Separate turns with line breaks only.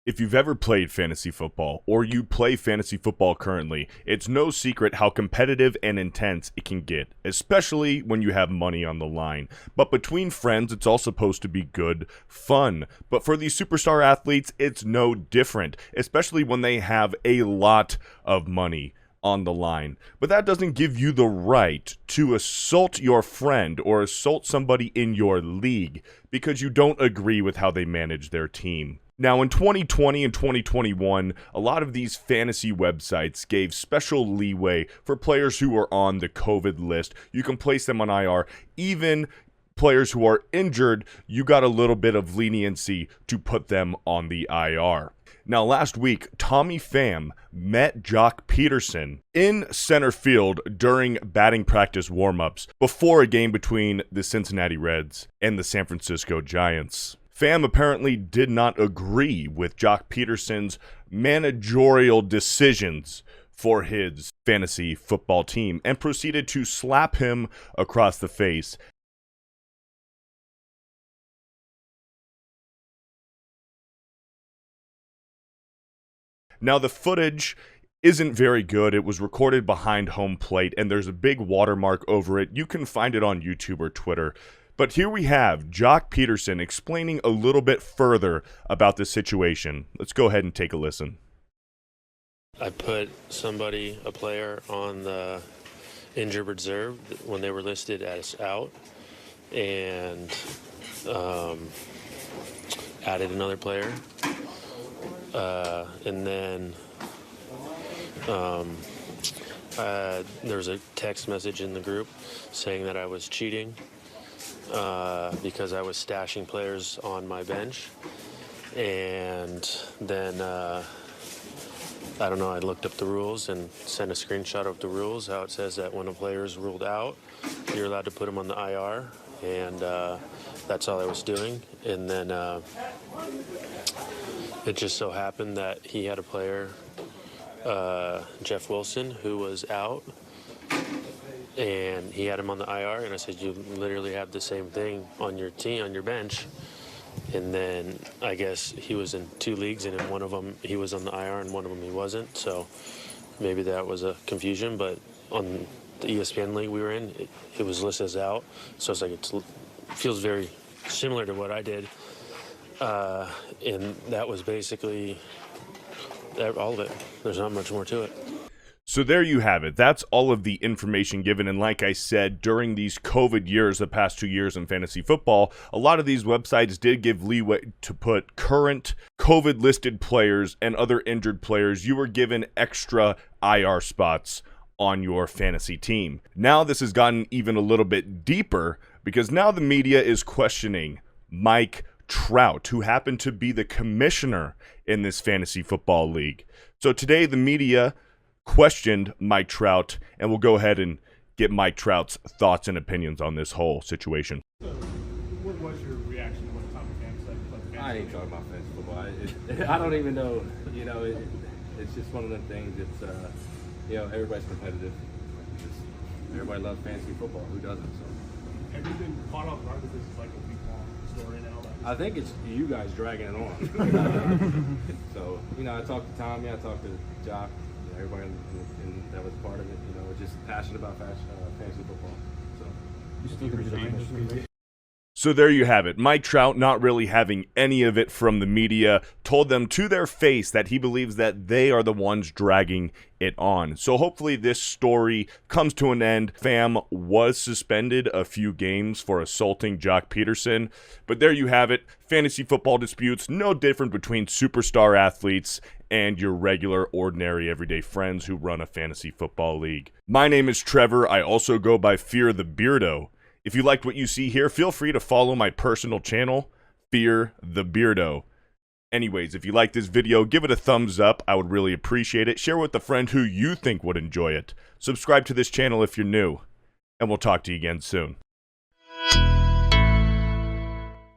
If you've ever played fantasy football, or you play fantasy football currently, it's no secret how competitive and intense it can get, especially when you have money on the line. But between friends, it's all supposed to be good fun. But for these superstar athletes, it's no different, especially when they have a lot of money on the line. But that doesn't give you the right to assault your friend or assault somebody in your league because you don't agree with how they manage their team. Now, in 2020 and 2021, a lot of these fantasy websites gave special leeway for players who are on the COVID list. You can place them on IR. Even players who are injured, you got a little bit of leniency to put them on the IR. Now, last week, Tommy Pham met Joc Pederson in center field during batting practice warm-ups before a game between the Cincinnati Reds and the San Francisco Giants. Pham apparently did not agree with Joc Pederson's managerial decisions for his fantasy football team and proceeded to slap him across the face. Now, the footage isn't very good. It was recorded behind home plate, and there's a big watermark over it. You can find it on YouTube or Twitter. But here we have Joc Pederson explaining a little bit further about this situation. Let's go ahead and take a listen.
I put a player, on the injured reserve when they were listed as out, and added another player. And then there was a text message in the group saying that I was cheating because I was stashing players on my bench. And then, I don't know, I looked up the rules and sent a screenshot of the rules, how it says that when a player is ruled out, you're allowed to put him on the IR. And that's all I was doing. And then it just so happened that he had a player, Jeff Wilson, who was out, and he had him on the IR, and I said, you literally have the same thing on your team, on your bench. And then I guess he was in two leagues, and in one of them he was on the IR, and one of them he wasn't. So maybe that was a confusion, but on the ESPN league we were in, it was listed as out. So it's like it feels very similar to what I did. And that was basically all of it. There's not much more to it.
So there you have it. That's all of the information given. And like I said, during these COVID years, the past 2 years in fantasy football, a lot of these websites did give leeway to put current COVID listed players and other injured players. You were given extra IR spots on your fantasy team. Now this has gotten even a little bit deeper because now the media is questioning Mike Trout, who happened to be the commissioner in this fantasy football league. So today the media questioned Mike Trout, and we'll go ahead and get Mike Trout's thoughts and opinions on this whole situation.
So, what was your reaction to what Tommy Pham said?
I ain't talking about fantasy football. I don't even know. You know, it's just one of the things. It's everybody's competitive. Everybody loves fantasy football. Who doesn't? So.
Have you been caught off guard with this like a week-long story now?
I think it's you guys dragging it on. So I talked to Tommy. I talked to Joc. Everybody that was part of it, was just passionate about fantasy football.
So there you have it. Mike Trout, not really having any of it from the media, told them to their face that he believes that they are the ones dragging it on. So hopefully this story comes to an end. Pham was suspended a few games for assaulting Joc Pederson. But there you have it. Fantasy football disputes, no different between superstar athletes and your regular, ordinary, everyday friends who run a fantasy football league. My name is Trevor. I also go by Fear the Beardo. If you liked what you see here, feel free to follow my personal channel, Fear the Beardo. Anyways, if you like this video, give it a thumbs up. I would really appreciate it. Share with a friend who you think would enjoy it. Subscribe to this channel if you're new. And we'll talk to you again soon.